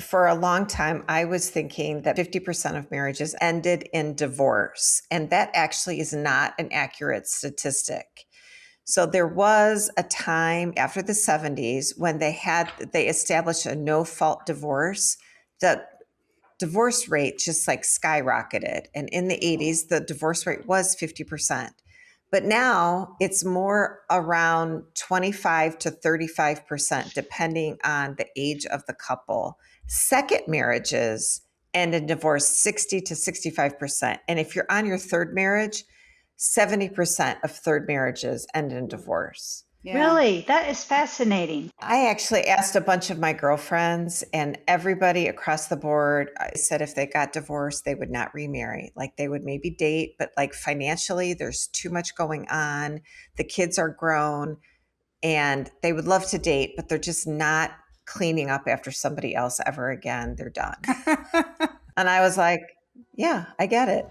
for a long time, I was thinking that 50% of marriages ended in divorce, and that actually is not an accurate statistic. So there was a time after the 70s when they established a no-fault divorce. The divorce rate just like skyrocketed. And in the 80s, the divorce rate was 50%. But now it's more around 25 to 35%, depending on the age of the couple. Second marriages end in divorce 60 to 65%. And if you're on your third marriage, 70% of third marriages end in divorce. Yeah. Really? That is fascinating. I actually asked a bunch of my girlfriends, and everybody across the board said if they got divorced, they would not remarry. Like they would maybe date, but like financially, there's too much going on. The kids are grown and they would love to date, but they're just not cleaning up after somebody else ever again. They're done. And I was like, yeah, I get it.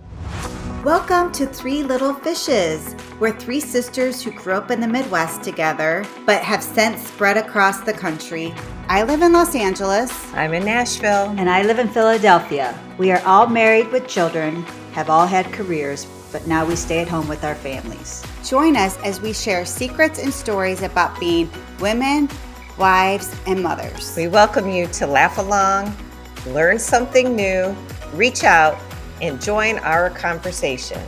Welcome to Three Little Fishes. We're three sisters who grew up in the Midwest together, but have since spread across the country. I live in Los Angeles. I'm in Nashville. And I live in Philadelphia. We are all married with children, have all had careers, but now we stay at home with our families. Join us as we share secrets and stories about being women, wives, and mothers. We welcome you to laugh along, learn something new, reach out, and join our conversation.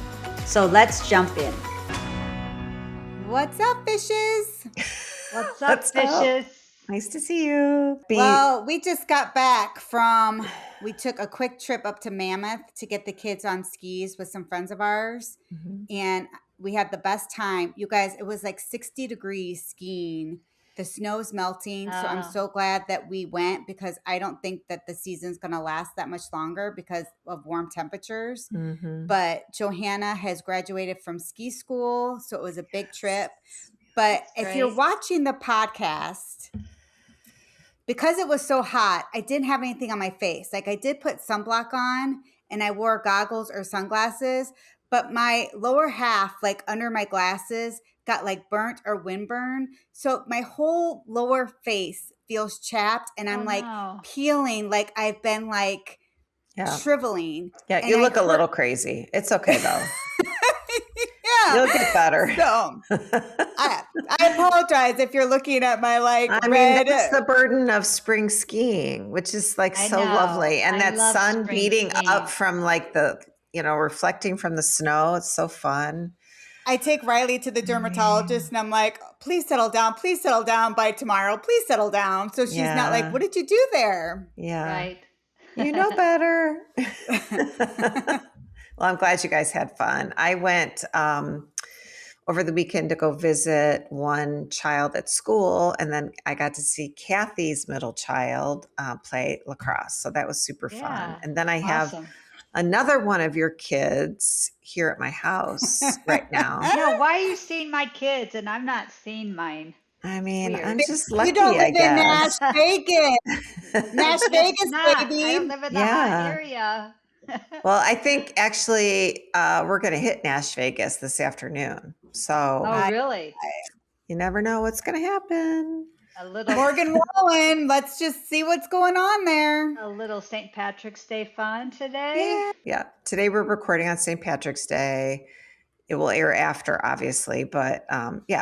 So let's jump in. What's up, fishes? What's up, fishes? Nice to see you. Well, we just got back we took a quick trip up to Mammoth to get the kids on skis with some friends of ours. Mm-hmm. And we had the best time. You guys, it was like 60 degrees skiing. The snow's melting. So I'm so glad that we went because I don't think that the season's going to last that much longer because of warm temperatures. Mm-hmm. But Johanna has graduated from ski school. So it was a big trip. But if you're watching the podcast, because it was so hot, I didn't have anything on my face. Like I did put sunblock on and I wore goggles or sunglasses, but my lower half, like under my glasses, got like burnt or windburn. So my whole lower face feels chapped and I'm peeling, like I've been like shriveling. Yeah, you look a little crazy. It's okay though. Yeah. You'll get better. So I apologize if you're looking at my that's the burden of spring skiing, which is like so lovely. And that sun beating up from like the, reflecting from the snow. It's so fun. I take Riley to the dermatologist and I'm like, please settle down by tomorrow. Please settle down. So she's not like, what did you do there? Yeah. Right. You know better. Well, I'm glad you guys had fun. I went over the weekend to go visit one child at school, and then I got to see Kathy's middle child play lacrosse. So that was super fun. And then I have another one of your kids here at my house right now. Yeah, why are you seeing my kids and I'm not seeing mine? I mean, I'm just lucky, you don't live I guess. in Nash Vegas. Nash Vegas, baby. I don't live in the hot area. Well, I think actually we're going to hit Nash Vegas this afternoon. So, really? You never know what's going to happen. A little Morgan Wallen. Let's just see what's going on there. A little St. Patrick's Day fun today. Yeah. Today we're recording on St. Patrick's Day. It will air after, obviously, but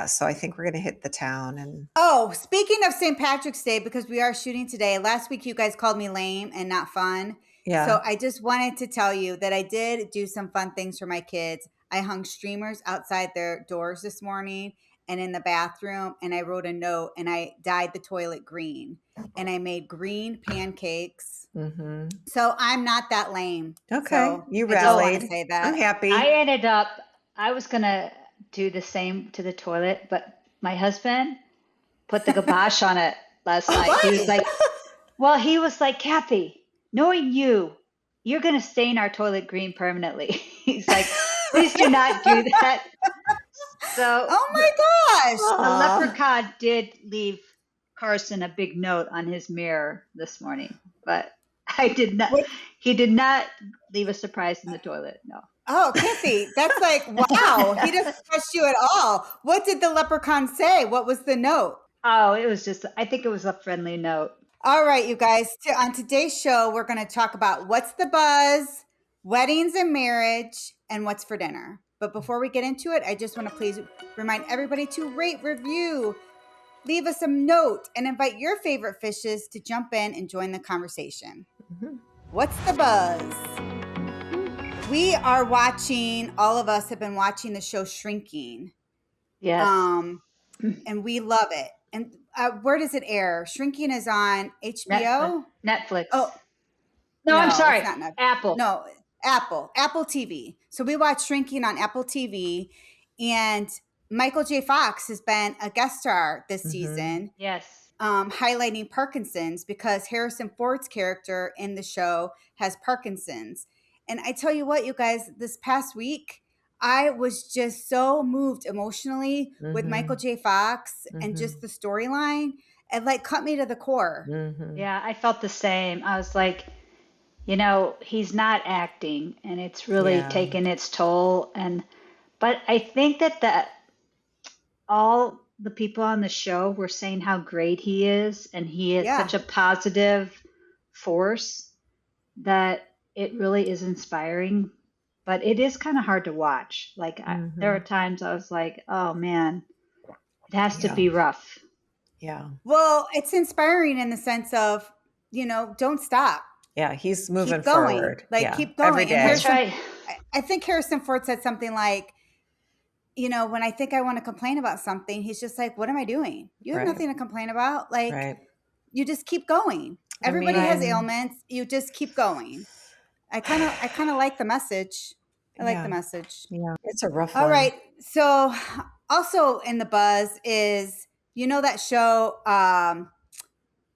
so I think we're going to hit the town. And speaking of St. Patrick's Day, because we are shooting today. Last week you guys called me lame and not fun. Yeah. So I just wanted to tell you that I did do some fun things for my kids. I hung streamers outside their doors this morning and in the bathroom, and I wrote a note and I dyed the toilet green and I made green pancakes. Mm-hmm. So I'm not that lame. Okay. So you I just rallied. want to say that. I'm happy. I was going to do the same to the toilet, but my husband put the kibosh on it last night. He was like, Kathy, knowing you're going to stain our toilet green permanently. He's like, please do not do that. So, oh my gosh. The leprechaun did leave Carson a big note on his mirror this morning, but he did not leave a surprise in the toilet. No. Oh, Kathy, that's like, wow. He doesn't trust you at all. What did the leprechaun say? What was the note? Oh, I think it was a friendly note. All right, you guys. On today's show, we're going to talk about what's the buzz, weddings and marriage, and what's for dinner. But before we get into it, I just want to please remind everybody to rate, review, leave us a note, and invite your favorite fishes to jump in and join the conversation. Mhm. What's the buzz? We are watching, all of us have been watching the show Shrinking. Yes. And we love it. And where does it air? Shrinking is on HBO? Netflix. Oh, no, I'm sorry. It's not Netflix. Apple. No, Apple TV. So we watch Shrinking on Apple TV, and Michael J. Fox has been a guest star this season. Yes. Highlighting Parkinson's because Harrison Ford's character in the show has Parkinson's. And I tell you what, you guys, this past week, I was just so moved emotionally with Michael J. Fox and just the storyline. It like cut me to the core. Yeah, I felt the same. I was like, you know, he's not acting and it's really taken its toll. But I think that all the people on the show were saying how great he is, and he is such a positive force that it really is inspiring. But it is kind of hard to watch. Like there are times I was like, oh man, it has to be rough. Yeah. Well, it's inspiring in the sense of, you know, don't stop. Yeah, he's moving keep going. forward. Like keep going. Every day. And I think Harrison Ford said something like, you know, when I think I want to complain about something, he's just like, what am I doing? You have nothing to complain about. Like, you just keep going. Everybody has ailments. You just keep going. I kind of like the message. I like the message. Yeah, it's a rough one. All right. So also in the buzz is, you know, that show,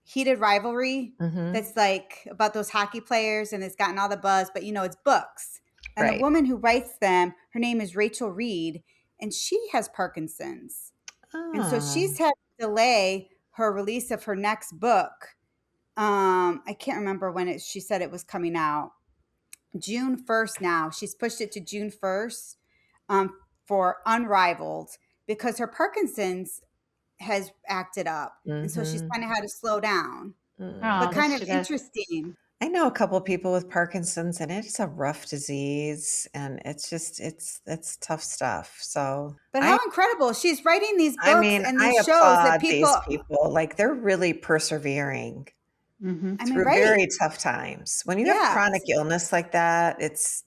Heated Rivalry, that's like about those hockey players, and it's gotten all the buzz, but you know, it's books. And the woman who writes them, her name is Rachel Reed, and she has Parkinson's. And so she's had to delay her release of her next book. I can't remember when she said it was coming out. June 1st now. She's pushed it to June 1st for Unrivaled because her Parkinson's has acted up. And so she's kind of had to slow down. But kind of interesting. I know a couple of people with Parkinson's, and it's a rough disease, and it's just it's tough stuff. So, but how incredible she's writing these books and these shows that people, these people like they're really persevering through right. very tough times. When you have chronic illness like that, it's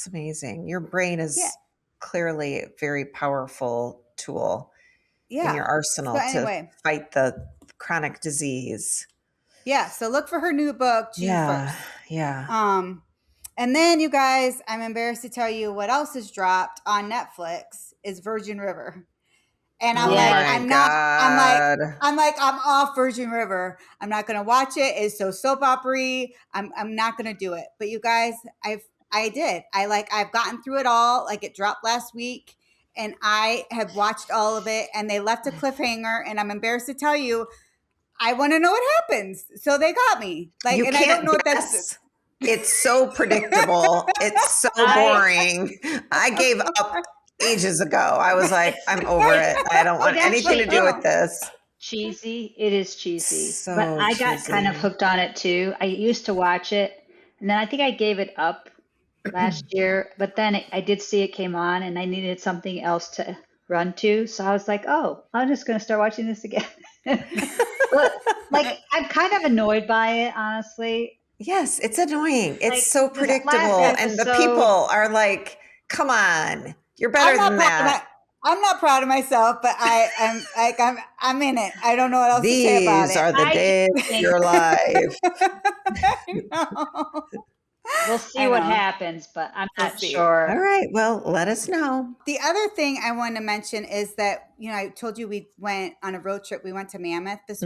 amazing. Your brain is clearly a very powerful tool in your arsenal to fight the chronic disease. Yeah, so look for her new book, June 1st. Yeah. And then you guys, I'm embarrassed to tell you what else is dropped on Netflix is Virgin River. And I'm I'm off Virgin River. I'm not gonna watch it. It's so soap opera-y. I'm not gonna do it. But you guys, I've gotten through it all. Like it dropped last week, and I have watched all of it, and they left a cliffhanger, and I'm embarrassed to tell you, I want to know what happens. So they got me. Like, and I don't know what that's. It's so predictable. It's so boring. I gave up ages ago. I was like, I'm over it. I don't want anything to do with this. Cheesy. It is cheesy. So but I got kind of hooked on it too. I used to watch it, and then I think I gave it up last year. But then I did see it came on, and I needed something else to run to. So I was like, oh, I'm just going to start watching this again. Like I'm kind of annoyed by it, honestly. Yes, it's annoying. It's so predictable, and the people are like, "Come on, you're better than that." I'm not proud of myself, but I'm in it. I don't know what else to say about it. These are the days of your life. I know. We'll see what happens, but I'm not sure. All right. Well, let us know. The other thing I wanted to mention is that, you know, I told you we went on a road trip. We went to Mammoth this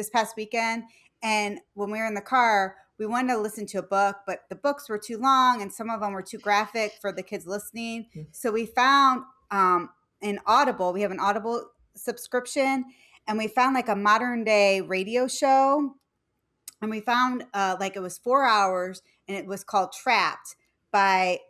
past weekend. And when we were in the car, we wanted to listen to a book, but the books were too long and some of them were too graphic for the kids listening. So we found an Audible. We have an Audible subscription, and we found like a modern day radio show. And we found like it was 4 hours, and it was called Trapped by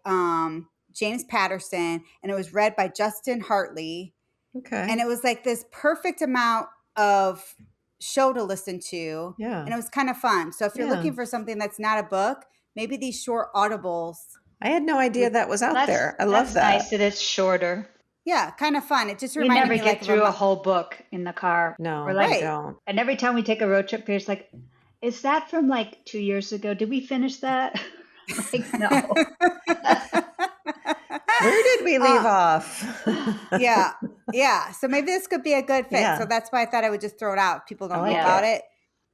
James Patterson, and it was read by Justin Hartley. Okay. And it was like this perfect amount of show to listen to. Yeah. And it was kind of fun. So if you're Yeah. looking for something that's not a book, maybe these short audibles. I had no idea that was out there. I love that. That's nice that it's shorter. Yeah, kind of fun. It just We reminded never me get like through of a whole book in the car. No, We're like, I don't. and every time we take a road trip, Pierre's like, is that from like 2 years ago? Did we finish that? Like, no. Where did we leave off? Yeah. Yeah. So maybe this could be a good fit. Yeah. So that's why I thought I would just throw it out if people don't know like about it.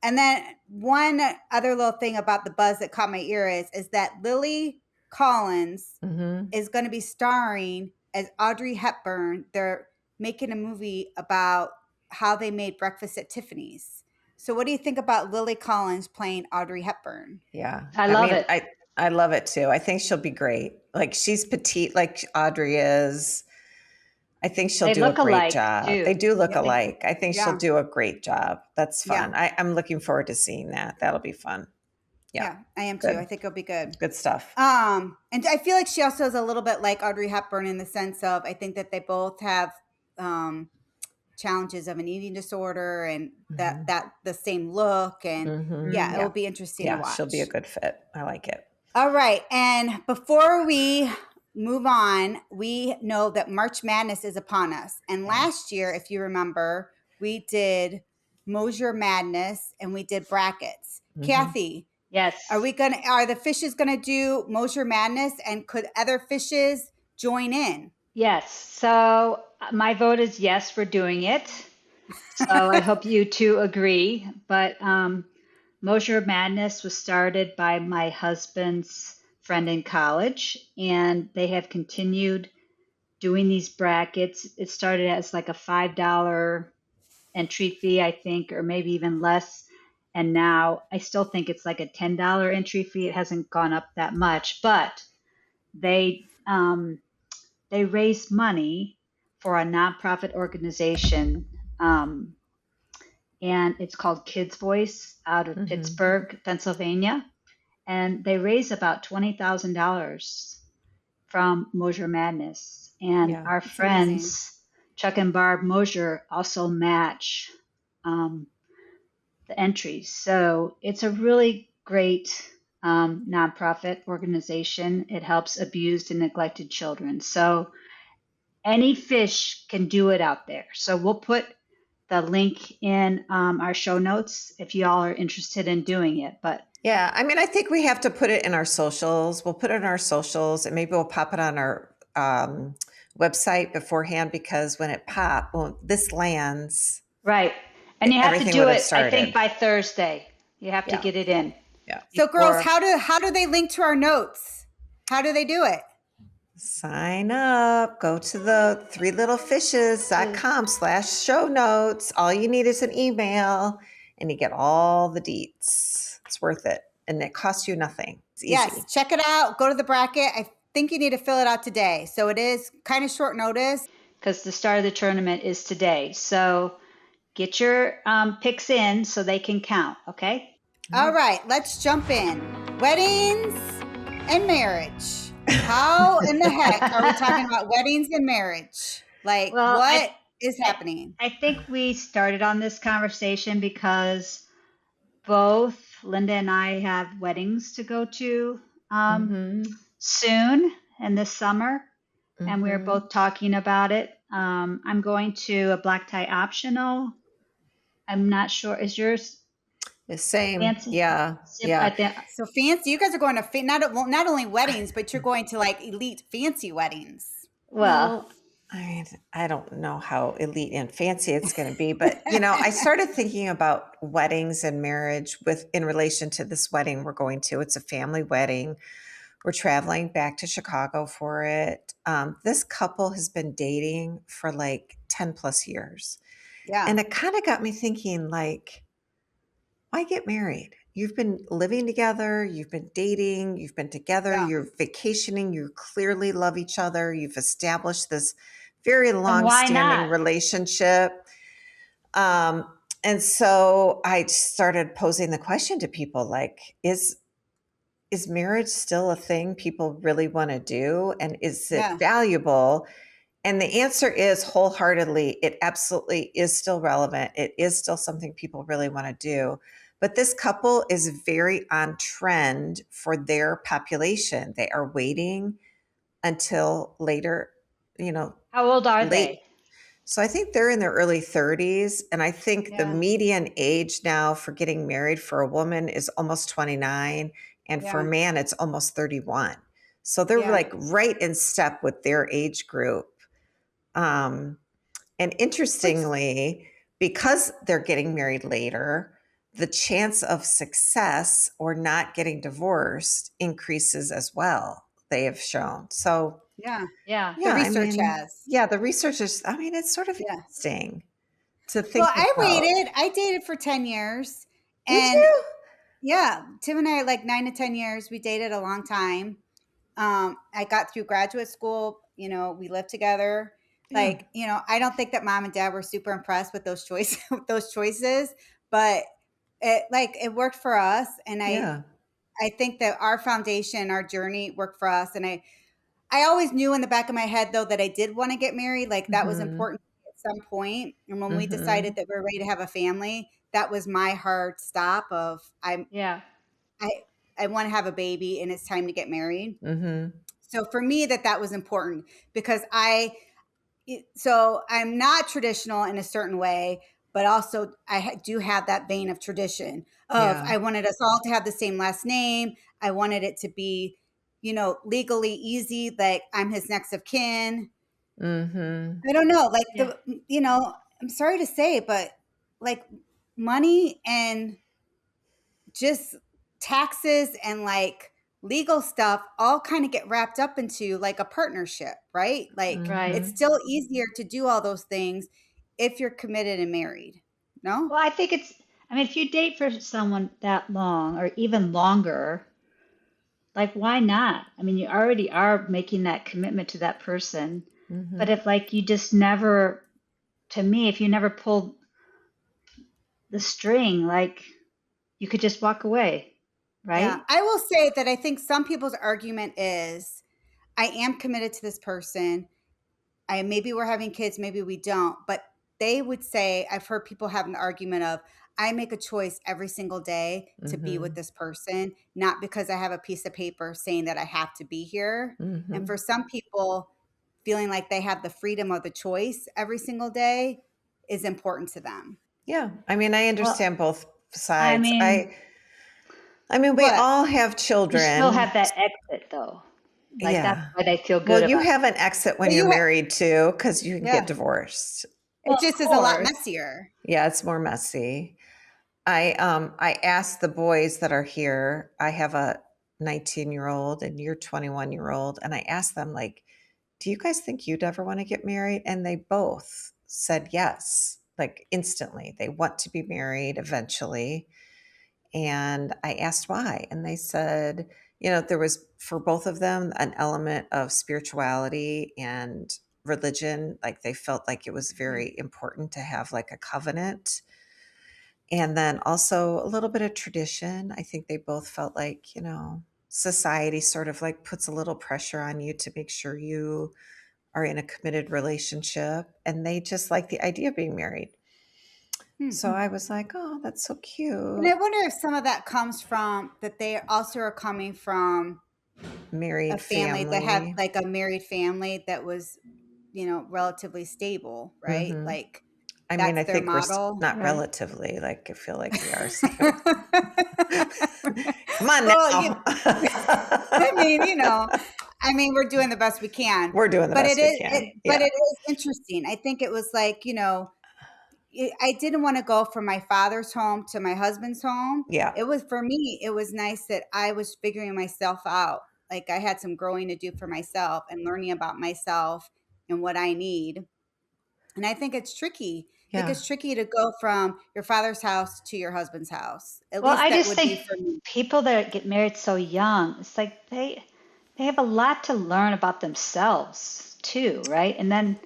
And then one other little thing about the buzz that caught my ear is that Lily Collins is going to be starring as Audrey Hepburn. They're making a movie about how they made Breakfast at Tiffany's. So what do you think about Lily Collins playing Audrey Hepburn? Yeah. I love it. I love it too. I think she'll be great. Like she's petite like Audrey is. I think she'll do a great job. Too. They do look alike. I think Yeah. she'll do a great job. That's fun. Yeah. I'm looking forward to seeing that. That'll be fun. Yeah, I am too. I think it'll be good. Good stuff. And I feel like she also is a little bit like Audrey Hepburn in the sense of I think that they both have challenges of an eating disorder and that the same look and it will be interesting to watch. She'll be a good fit. I like it. All right. And before we move on, we know that March Madness is upon us. And last year, if you remember, we did Moser Madness and we did brackets. Kathy. Yes. Are the fishes gonna do Moser Madness and could other fishes join in? Yes. So my vote is yes, we're doing it. So I hope you two agree. But Moser Madness was started by my husband's friend in college, and they have continued doing these brackets. It started as like a $5 entry fee, I think, or maybe even less. And now I still think it's like a $10 entry fee. It hasn't gone up that much, but they raise money for a nonprofit organization, and it's called Kids Voice out of Pittsburgh, Pennsylvania. And they raise about $20,000 from Moser Madness. And our friends, Chuck and Barb Moser, also match the entries. So it's a really great nonprofit organization. It helps abused and neglected children. So any fish can do it out there. So we'll put the link in our show notes if y'all are interested in doing it. But yeah, I mean, I think we have to put it in our socials. We'll put it in our socials and maybe we'll pop it on our website beforehand because when this lands. Right. And you have to do it, started. I think, by Thursday. You have to get it in. Yeah. So girls, how do they link to our notes? How do they do it? Sign up. Go to the threelittlefishes.com/show notes. All you need is an email and you get all the deets. It's worth it. And it costs you nothing. It's easy. Yes, check it out. Go to the bracket. I think you need to fill it out today. So it is kind of short notice. Because the start of the tournament is today. So get your picks in so they can count, okay? All right, let's jump in. Weddings and marriage. How in the heck are we talking about weddings and marriage? Like, what is happening? I think we started on this conversation because both Linda and I have weddings to go to soon in this summer. And we were both talking about it. I'm going to a black tie optional. I'm not sure. Is yours the same? Fancy? Yeah. So fancy. You guys are going to not only weddings, but you're going to like elite fancy weddings. Well, I mean, I don't know how elite and fancy it's going to be, but I started thinking about weddings and marriage in relation to this wedding we're going to. It's a family wedding. We're traveling back to Chicago for it. This couple has been dating for like 10 plus years. Yeah. And it kind of got me thinking, like, why get married? You've been living together, you've been dating, you've been together, you're vacationing, you clearly love each other, you've established this very long-standing relationship. And so I started posing the question to people, like, is marriage still a thing people really want to do? And is it valuable? And the answer is wholeheartedly, it absolutely is still relevant. It is still something people really want to do. But this couple is very on trend for their population. They are waiting until later, How old are late. they? So I think they're in their early 30s. And I think the Yeah. median age now for getting married for a woman is almost 29. And for a Yeah. man, it's almost 31. So they're Yeah. like right in step with their age group. And interestingly, because they're getting married later, the chance of success or not getting divorced increases as well, they have shown. So, Yeah. Yeah. The research has. yeah, the research is, it's sort of Yeah. interesting to think Well, about. I dated for 10 years. Did And you? yeah, Tim and I, like 9 to 10 years, we dated a long time. I got through graduate school, we lived together. Yeah. Like, I don't think that mom and dad were super impressed with those choices, but it worked for us. And Yeah. I think that our foundation, our journey worked for us. And I always knew in the back of my head though that I did want to get married. Like that was important at some point. And when we decided that we were ready to have a family, that was my hard stop of Yeah. I want to have a baby and it's time to get married. Mm-hmm. So for me that was important because I'm not traditional in a certain way, but also I do have that vein of tradition of Yeah. I wanted us all to have the same last name. I wanted it to be, legally easy. Like I'm his next of kin. Mm-hmm. I don't know. Like Yeah. I'm sorry to say, but like money and just taxes and like legal stuff all kind of get wrapped up into like a partnership, right? Like Right. it's still easier to do all those things if you're committed and married. No? Well, I think if you date for someone that long or even longer, like, why not? I mean, you already are making that commitment to that person. Mm-hmm. But if, like, you just never, to me, if you never pulled the string, like, you could just walk away, right? Yeah. I will say that I think some people's argument is I am committed to this person. Maybe we're having kids, maybe we don't, but they would say, I've heard people have an argument of, I make a choice every single day to be with this person, not because I have a piece of paper saying that I have to be here. Mm-hmm. And for some people, feeling like they have the freedom of the choice every single day is important to them. Yeah. I understand both sides. we What? all have You children. still have that exit, though. Like, Yeah. that's why they feel good Well, you about have an exit when Well, you're you ha- married too, because you can Yeah. get divorced. Well, It just of is a lot course. messier. Yeah, it's more messy. I asked the boys that are here. I have a 19-year-old and you're 21-year-old, and I asked them, like, do you guys think you'd ever want to get married? And they both said yes, like instantly. They want to be married eventually. And I asked why, and they said, there was for both of them an element of spirituality and religion. Like they felt like it was very important to have like a covenant. And then also a little bit of tradition. I think they both felt like, society sort of like puts a little pressure on you to make sure you are in a committed relationship. And they just like the idea of being married. So I was like, oh, that's so cute. And I wonder if some of that comes from that they also are coming from Married a family that had like a married family that was, relatively stable, right? Mhm. Like I that's I their think we're model. not Right. relatively, like I feel like we are stable. Come on Well, now. we're doing the best we can. We're doing the But best it we is, can. but Yeah. it is interesting. I think it was like, I didn't want to go from my father's home to my husband's home. Yeah. It was, for me, it was nice that I was figuring myself out. Like I had some growing to do for myself and learning about myself and what I need. And I think it's tricky. I think Yeah. it's tricky to go from your father's house to your husband's house. At Well, least I that just would be think for me. people that get married so young, it's like they have a lot to learn about themselves too, right? And then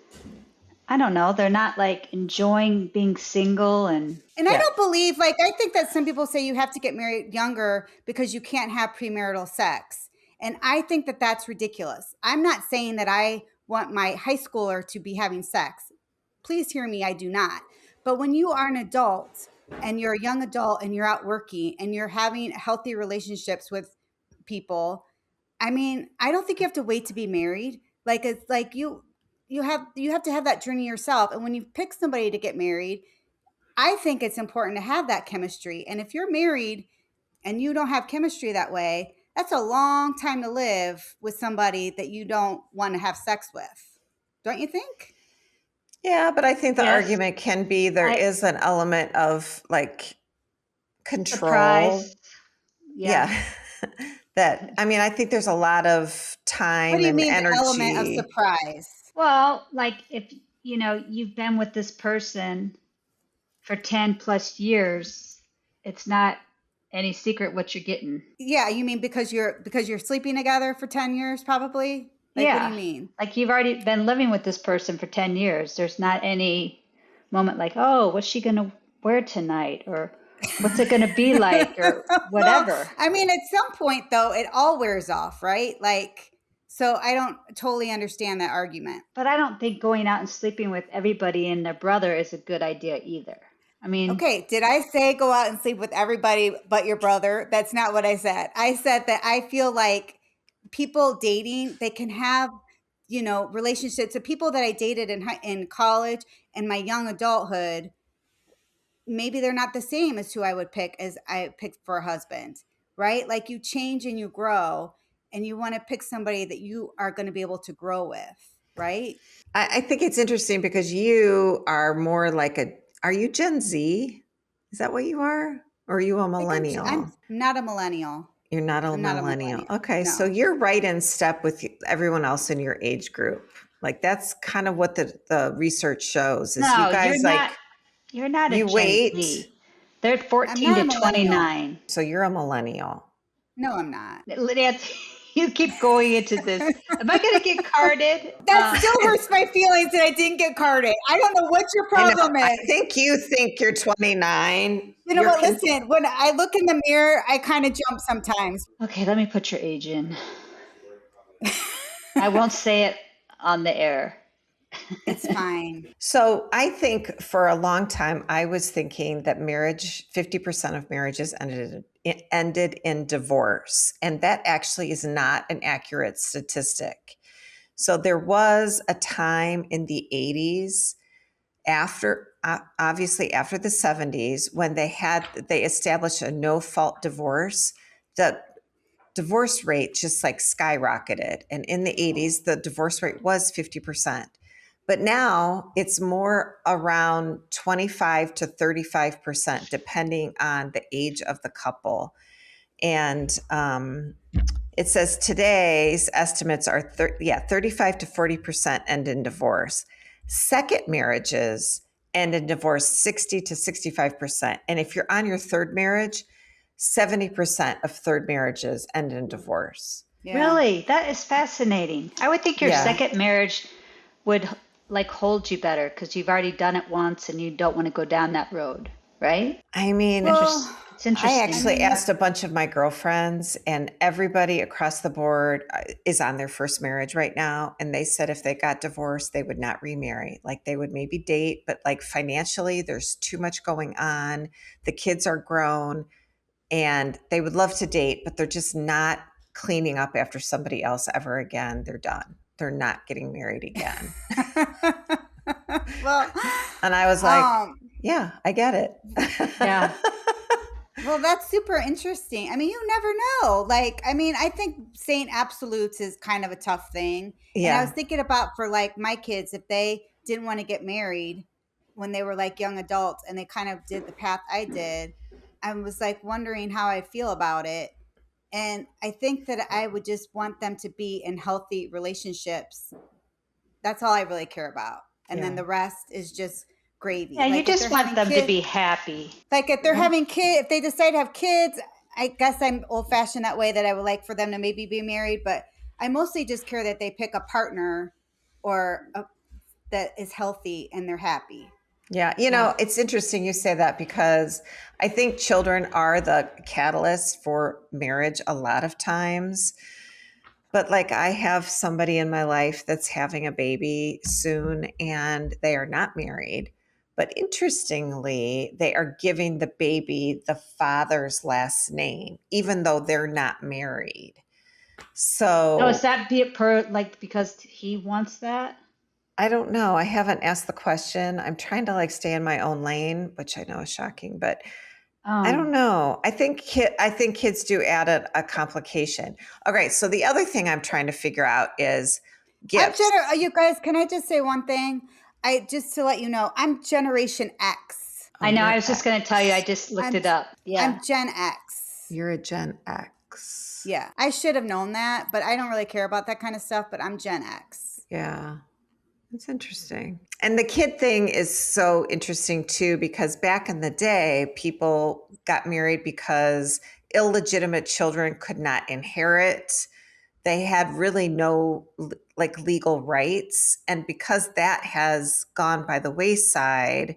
I don't know, they're not like enjoying being single and And I Yeah. don't believe, like, I think that some people say you have to get married younger because you can't have premarital sex. And I think that that's ridiculous. I'm not saying that I want my high schooler to be having sex. Please hear me, I do not. But when you are an adult and you're a young adult and you're out working and you're having healthy relationships with people, I mean, I don't think you have to wait to be married. Like it's like you have to have that journey yourself. And when you pick somebody to get married, I think it's important to have that chemistry. And if you're married and you don't have chemistry that way, that's a long time to live with somebody that you don't want to have sex with. Don't you think? Yeah, but I think the Yes. argument can be there is an element of like control. Surprise. Yeah. That, I mean, I think there's a lot of time What do you and mean the energy. element of surprise? Well, like if you've been with this person for 10 plus years, it's not any secret what you're getting. Yeah, you mean because you're sleeping together for 10 years probably? Like what do you mean? Like you've already been living with this person for 10 years. There's not any moment like, oh, what's she going to wear tonight? Or what's it going to be like? Or whatever. Well, I mean, at some point though, it all wears off, right? Like, so I don't totally understand that argument. But I don't think going out and sleeping with everybody and their brother is a good idea either. I mean, okay, did I say go out and sleep with everybody but your brother? That's not what I said. I said that I feel like people dating, they can have, relationships. The people that I dated in college and my young adulthood, maybe they're not the same as who I would pick as I picked for a husband, right? Like you change and you grow and you want to pick somebody that you are going to be able to grow with, right? I think it's interesting because you are more like are you Gen Z? Is that what you are? Or are you a millennial? I'm not a millennial. You're not a millennial. Okay, no. so you're right in step with everyone else in your age group. Like that's kind of what the research shows. Is no, you guys you're not a you Gen wait. Z. They're 14 to 29. So you're a millennial. No, I'm not. Nancy, you keep going into this. Am I going to get carded? That still hurts my feelings that I didn't get carded. I don't know what your problem is. I think you think you're 29. You know what? Listen, when I look in the mirror, I kind of jump sometimes. Okay, let me put your age in. I won't say it on the air. It's fine. So I think for a long time, I was thinking that 50% of marriages ended in divorce. And that actually is not an accurate statistic. So there was a time in the 80s obviously after the 70s, when they established a no-fault divorce, the divorce rate just like skyrocketed. And in the 80s, the divorce rate was 50%. But now it's more around 25 to 35%, depending on the age of the couple. And it says today's estimates are 35 to 40% end in divorce. Second marriages end in divorce 60 to 65%. And if you're on your third marriage, 70% of third marriages end in divorce. Yeah. Really? That is fascinating. I would think your second marriage would like hold you better because you've already done it once and you don't want to go down that road, right? I mean, it's interesting. I actually asked a bunch of my girlfriends, and everybody across the board is on their first marriage right now. And they said if they got divorced, they would not remarry. Like they would maybe date, but like financially, there's too much going on. The kids are grown and they would love to date, but they're just not cleaning up after somebody else ever again. They're done. They're not getting married again. Well, and I was like, yeah, I get it. Yeah. Well, that's super interesting. I mean, you never know. Like, I mean, I think saying absolutes is kind of a tough thing. Yeah. And I was thinking about for like my kids, if they didn't want to get married when they were like young adults and they kind of did the path I did, I was like wondering how I feel about it. And I think that I would just want them to be in healthy relationships. That's all I really care about. And then the rest is just gravy. Yeah, like you just want them to be happy. Like if they're having kids, if they decide to have kids, I guess I'm old fashioned that way, that I would like for them to maybe be married. But I mostly just care that they pick a partner that is healthy and they're happy. Yeah. It's interesting you say that because I think children are the catalyst for marriage a lot of times. But like I have somebody in my life that's having a baby soon and they are not married. But interestingly, they are giving the baby the father's last name, even though they're not married. Oh, is So that be per like because he wants that? I don't know. I haven't asked the question. I'm trying to like stay in my own lane, which I know is shocking, but I don't know. I think kids do add a complication. Okay, so the other thing I'm trying to figure out is gifts. You guys, can I just say one thing? Just to let you know, I'm Generation X. Oh, I know. you're I was just going to tell you. I X. just looked it up. Yeah. I'm Gen X. You're a Gen X. Yeah, I should have known that, but I don't really care about that kind of stuff, but I'm Gen X. Yeah. That's interesting. And the kid thing is so interesting too, because back in the day, people got married because illegitimate children could not inherit. They had really no like legal rights. And because that has gone by the wayside,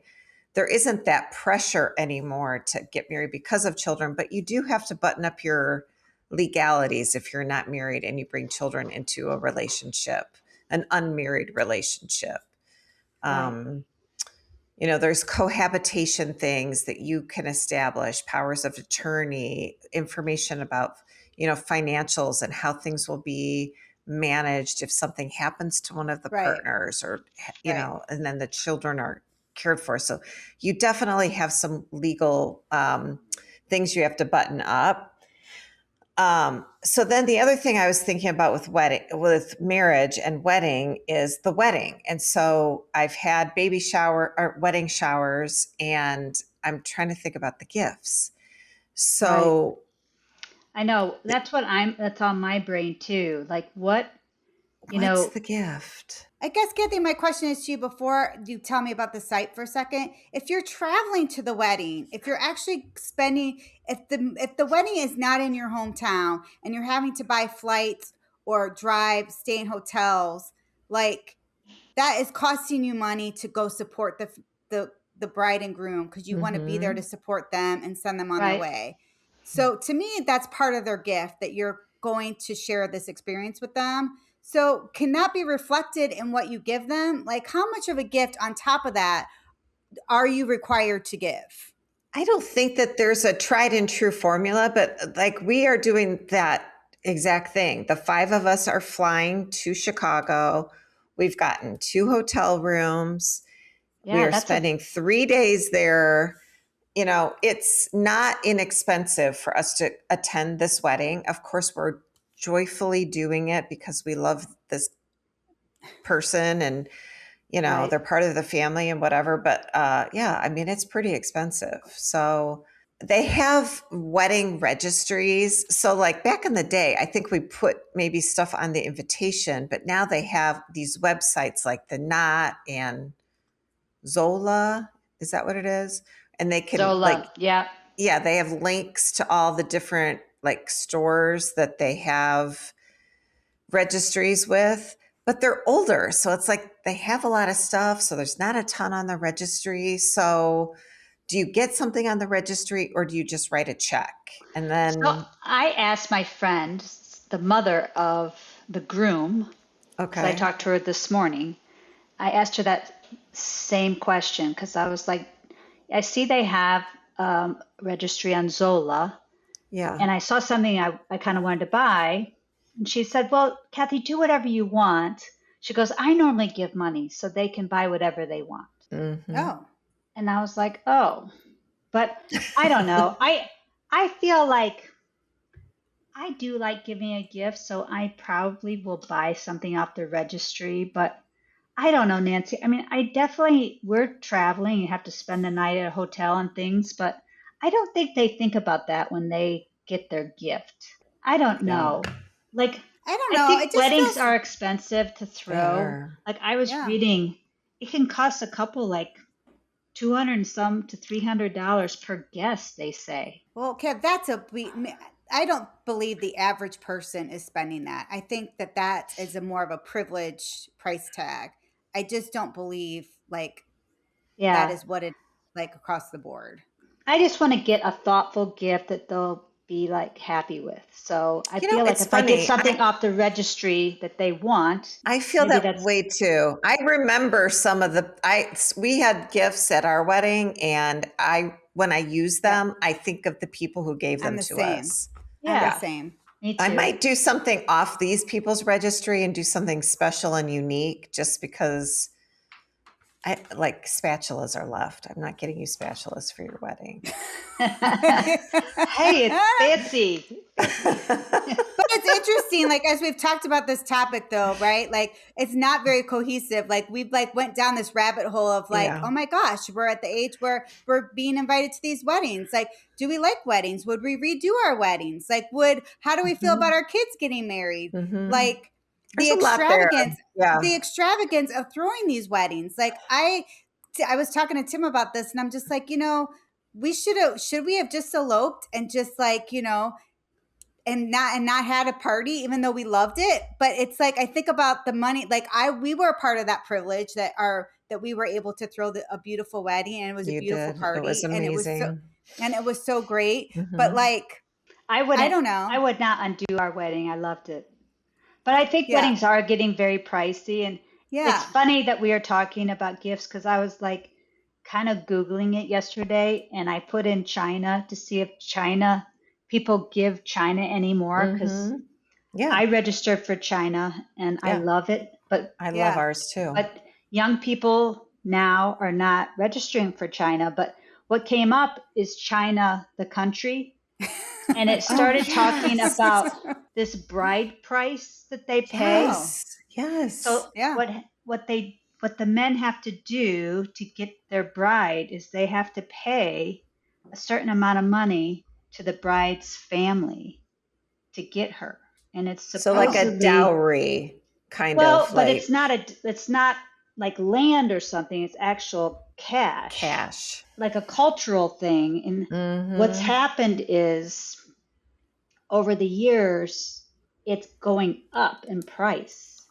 there isn't that pressure anymore to get married because of children, but you do have to button up your legalities if you're not married and you bring children into a relationship, an unmarried relationship. Right. There's cohabitation things that you can establish, powers of attorney, information about, financials and how things will be managed if something happens to one of the partners or, and then the children are cared for. So you definitely have some legal things you have to button up. So then the other thing I was thinking about with marriage and wedding is the wedding. And so I've had baby shower or wedding showers and I'm trying to think about the gifts. So I know. That's on my brain too. Like what, what's the gift? I guess, Kathy, my question is to you before you tell me about the site for a second. If you're traveling to the wedding, if you're actually spending, if the wedding is not in your hometown and you're having to buy flights or drive, stay in hotels, like that is costing you money to go support the bride and groom because you want to be there to support them and send them on their way. So to me, that's part of their gift that you're going to share this experience with them. So can that be reflected in what you give them? Like how much of a gift on top of that are you required to give? I don't think that there's a tried and true formula, but like we are doing that exact thing. The 5 of us are flying to Chicago. We've gotten 2 hotel rooms. We are spending 3 days there. It's not inexpensive for us to attend this wedding. Of course, we're joyfully doing it because we love this person and, they're part of the family and whatever. But it's pretty expensive. So they have wedding registries. So like back in the day, I think we put maybe stuff on the invitation, but now they have these websites like The Knot and Zola. Is that what it is? And they can they have links to all the different like stores that they have registries with, but they're older. So it's like they have a lot of stuff. So there's not a ton on the registry. So do you get something on the registry or do you just write a check? And then I asked my friend, the mother of the groom, because I talked to her this morning. I asked her that same question because I was like, I see they have registry on Zola. Yeah. And I saw something I kind of wanted to buy. And she said, well, Kathy, do whatever you want. She goes, I normally give money so they can buy whatever they want. Mm-hmm. Oh. And I was like, oh, but I don't know. I feel like I do like giving a gift, so I probably will buy something off the registry, but I don't know, Nancy. I mean, we're traveling, you have to spend the night at a hotel and things, but I don't think they think about that when they get their gift. I don't know. Like, I don't know. I think weddings are expensive to throw. Like I was reading, it can cost a couple like $200 and some to $300 per guest, they say. Well, Kev, I don't believe the average person is spending that. I think that is more of a privileged price tag. I just don't believe that is what it like across the board. I just want to get a thoughtful gift that they'll be like happy with. So I You know, feel like it's if I get funny. something off the registry that they want, I feel maybe that way too. I remember some of we had gifts at our wedding, and when I use them, I think of the people who gave I'm them the to same. us. I'm the yeah, same. me I too. might do something off these people's registry and do something special and unique just because like spatulas are left. I'm not getting you spatulas for your wedding. Hey, it's fancy. But it's interesting, like as we've talked about this topic though, right? Like it's not very cohesive. Like we've like went down this rabbit hole of like, Yeah. oh my gosh, we're at the age where we're being invited to these weddings. Like, do we like weddings? Would we redo our weddings? Like, how do we feel about our kids getting married? Mhm. Like There's a lot there. Yeah. the extravagance of throwing these weddings. Like I was talking to Tim about this, and I'm just like, should we have just eloped and just like, and not had a party, even though we loved it. But it's like I think about the money. Like we were a part of that privilege that we were able to throw a beautiful wedding, and it was a You beautiful did. party, It was amazing. and it was so great. Mhm. But like I don't know. I would not undo our wedding. I loved it. But I think Yeah. weddings are getting very pricey. And Yeah. it's funny that we are talking about gifts because I was like kind of Googling it yesterday, and I put in China to see if people give China anymore because Yeah. I registered for China and I Yeah. love it. But I love ours too. but young people now are not registering for China. But what came up is China, the country. And it started talking about this bride price that they pay. Yes. So Yeah. what the men have to do to get their bride is they have to pay a certain amount of money to the bride's family to get her. And it's So like a supposedly dowry kind well, of but like it's not like land or something. It's actual cash. Like a cultural thing. And what's happened is over the years, it's going up in price.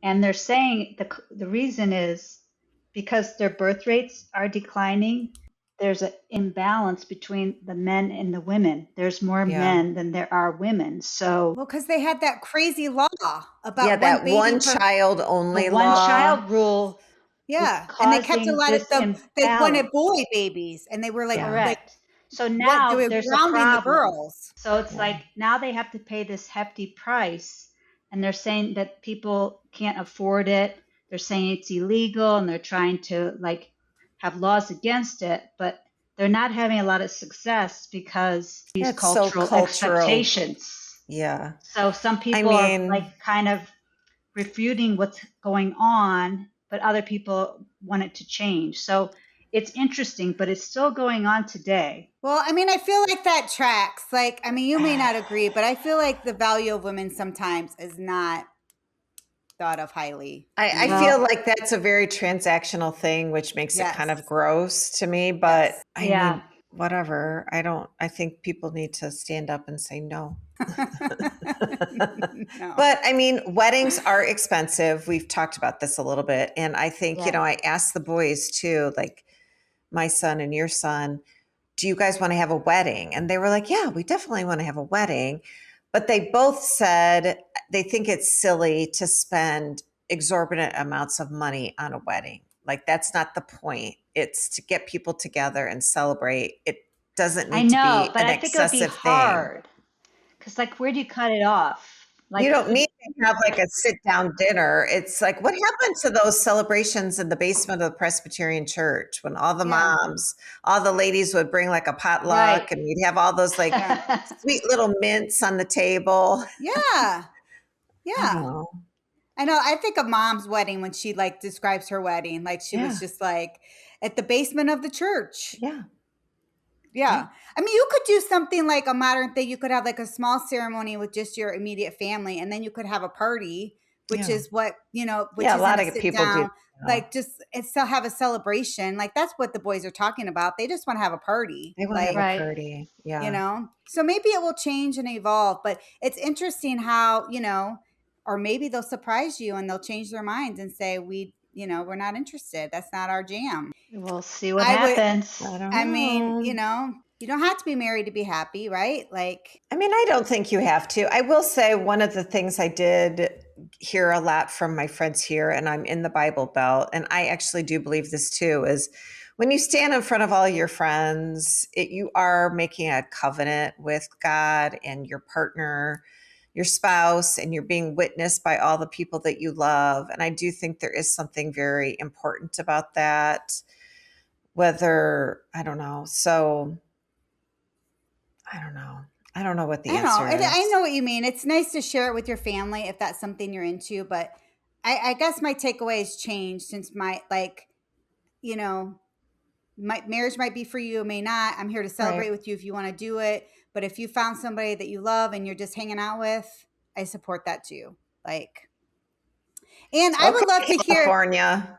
And they're saying the reason is because their birth rates are declining. There's an imbalance between the men and the women. There's more men than there are women. So, well, because they had that crazy law about that one child only the law. one child rule. Yeah, is and they kept a causing lot of this them. They wanted imbalance. boy babies, and they were like, Correct. So now they were there's a grounding the problem. girls. So it's like now they have to pay this hefty price, and they're saying that people can't afford it. They're saying it's illegal, and they're trying to like have laws against it, but they're not having a lot of success because these It's so cultural expectations. Yeah. So some people are like kind of refuting what's going on, but other people want it to change. So it's interesting, but it's still going on today. Well, I mean, I feel like that tracks. Like, I mean, you may not agree, but I feel like the value of women sometimes is not thought of highly. I feel like that's a very transactional thing, which makes it kind of gross to me. But I mean, whatever. I think people need to stand up and say no. No. But I mean, weddings are expensive. We've talked about this a little bit. And I think, I asked the boys too, like my son and your son, do you guys want to have a wedding? And they were like, yeah, we definitely want to have a wedding. But they both said they think it's silly to spend exorbitant amounts of money on a wedding. Like that's not the point. It's to get people together and celebrate. It doesn't need to be but an I think it would be excessive hard. Because like, where do you cut it off? Like, you don't need to have like a sit down dinner. It's like, what happened to those celebrations in the basement of the Presbyterian church when all the moms, all the ladies would bring like a potluck and we'd have all those like sweet little mints on the table. Yeah. Yeah. I know. I think of Mom's wedding when she like describes her wedding. Like she was just like at the basement of the church. Yeah. I mean, you could do something like a modern thing. You could have like a small ceremony with just your immediate family, and then you could have a party, which is what, which is a lot of people do. Like just and still have a celebration. Like that's what the boys are talking about. They just want to have a party. They want to have a party. Yeah. So maybe it will change and evolve, but it's interesting how, or maybe they'll surprise you and they'll change their minds and say, we're not interested. That's not our jam. We'll see what happens. I don't know. I mean, You don't have to be married to be happy, right? Like, I mean, I don't think you have to. I will say one of the things I did hear a lot from my friends here, and I'm in the Bible Belt, and I actually do believe this too, is when you stand in front of all your friends, you are making a covenant with God and your partner, your spouse, and you're being witnessed by all the people that you love. And I do think there is something very important about that. Whether, I don't know. So I don't know. I don't know what the answer is. I know what you mean. It's nice to share it with your family if that's something you're into, but I guess my takeaway has changed since my marriage might be for you, it may not. I'm here to celebrate with you if you want to do it. But if you found somebody that you love and you're just hanging out with, I support that too. Like, and I would love to hear California.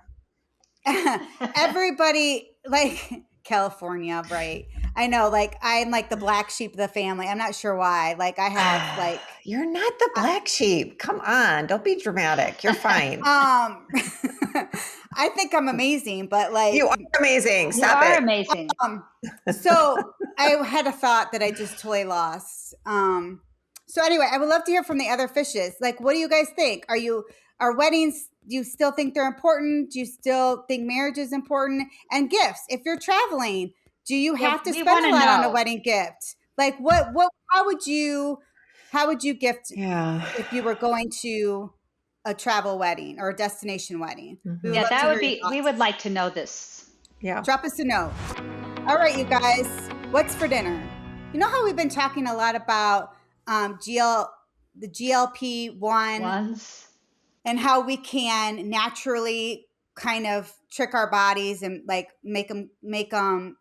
Everybody, like California, right? I know, like I'm like the black sheep of the family. I'm not sure why. Like I have like You're not the black sheep. Come on, don't be dramatic. You're fine. I think I'm amazing, but like you are amazing. Stop you are it. Amazing. So I had a thought that I just totally lost. So anyway, I would love to hear from the other fishes. Like, what do you guys think? Are weddings, do you still think they're important? Do you still think marriage is important? And gifts, if you're traveling, do you have to spend a lot on a wedding gift? Like how would you gift if you were going to a travel wedding or a destination wedding? Mm-hmm. We would like to know this. Yeah. Drop us a note. All right, you guys, what's for dinner? You know how we've been talking a lot about the GLP-1 and how we can naturally kind of trick our bodies and like make them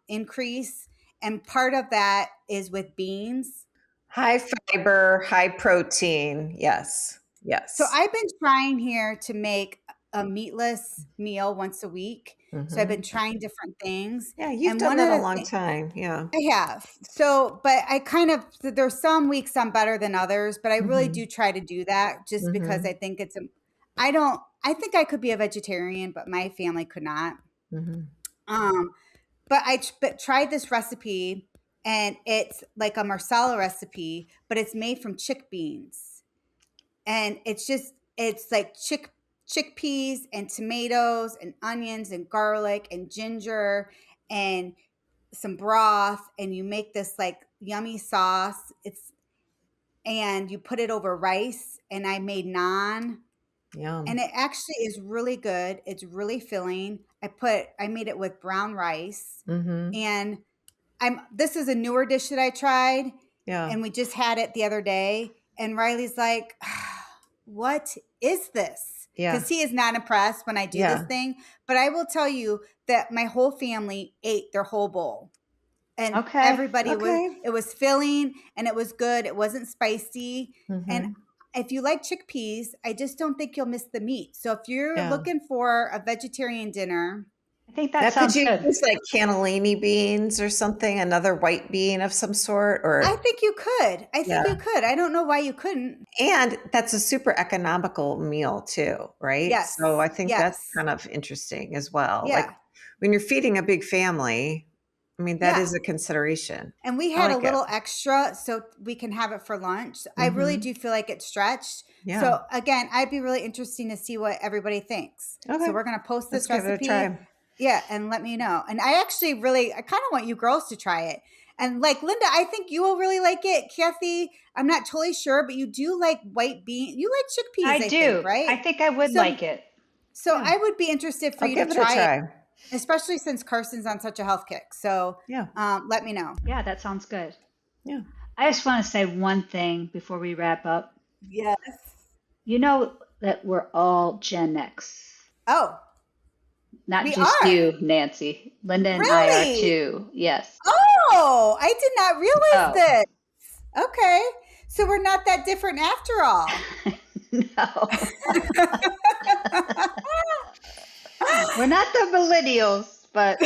increase. And part of that is with beans. High fiber, high protein. Yes. Yes. So I've been trying here to make a meatless meal once a week. Mm-hmm. So I've been trying different things. Yeah, you've done that a long time. Yeah. I have. So, but there's some weeks I'm better than others, but I really do try to do that just because I think I think I could be a vegetarian, but my family could not. But I tried this recipe and it's like a marsala recipe, but it's made from chickpeas. And it's like chickpeas and tomatoes and onions and garlic and ginger and some broth, and you make this like yummy sauce. And you put it over rice, and I made naan. Yum. And it actually is really good. It's really filling. I made it with brown rice. And this is a newer dish that I tried. Yeah. And we just had it the other day. And Riley's like, what is this? Yeah. Because he is not impressed when I do this thing. But I will tell you that my whole family ate their whole bowl. And everybody it was filling and it was good. It wasn't spicy. And if you like chickpeas, I just don't think you'll miss the meat. So if you're looking for a vegetarian dinner, I think that sounds good. Could you use like cannellini beans or something, another white bean of some sort? Or I think you could. You could. I don't know why you couldn't. And that's a super economical meal too, right? Yes. So I think that's kind of interesting as well. Yeah. Like when you're feeding a big family, I mean, that is a consideration. And we had a little extra so we can have it for lunch. I really do feel like it's stretched. Yeah. So again, I'd be really interesting to see what everybody thinks. Okay. So we're going to post this recipe. Give it a try. Yeah. And let me know. And I actually I kind of want you girls to try it. And like Linda, I think you will really like it. Kathy, I'm not totally sure, but you do like white bean. You like chickpeas, I do. Think, right? I think I would like it. So I would be interested for you to try it. Especially since Carson's on such a health kick. So let me know. Yeah, that sounds good. Yeah. I just want to say one thing before we wrap up. Yes. You know that we're all Gen X. Oh. Not just you, Nancy. Linda and I are too. Yes. Oh, I did not realize this. Okay. So we're not that different after all. No. We're not the millennials, but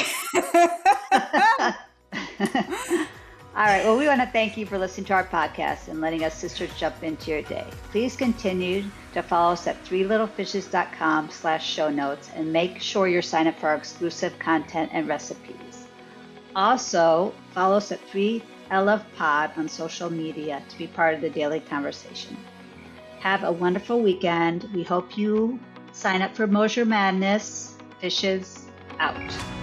all right. Well, we want to thank you for listening to our podcast and letting us sisters jump into your day. Please continue to follow us at threelittlefishes.com/show notes and make sure you're signed up for our exclusive content and recipes. Also, follow us at 3LF Pod on social media to be part of the daily conversation. Have a wonderful weekend. We hope you sign up for Moser Madness. Fishes out.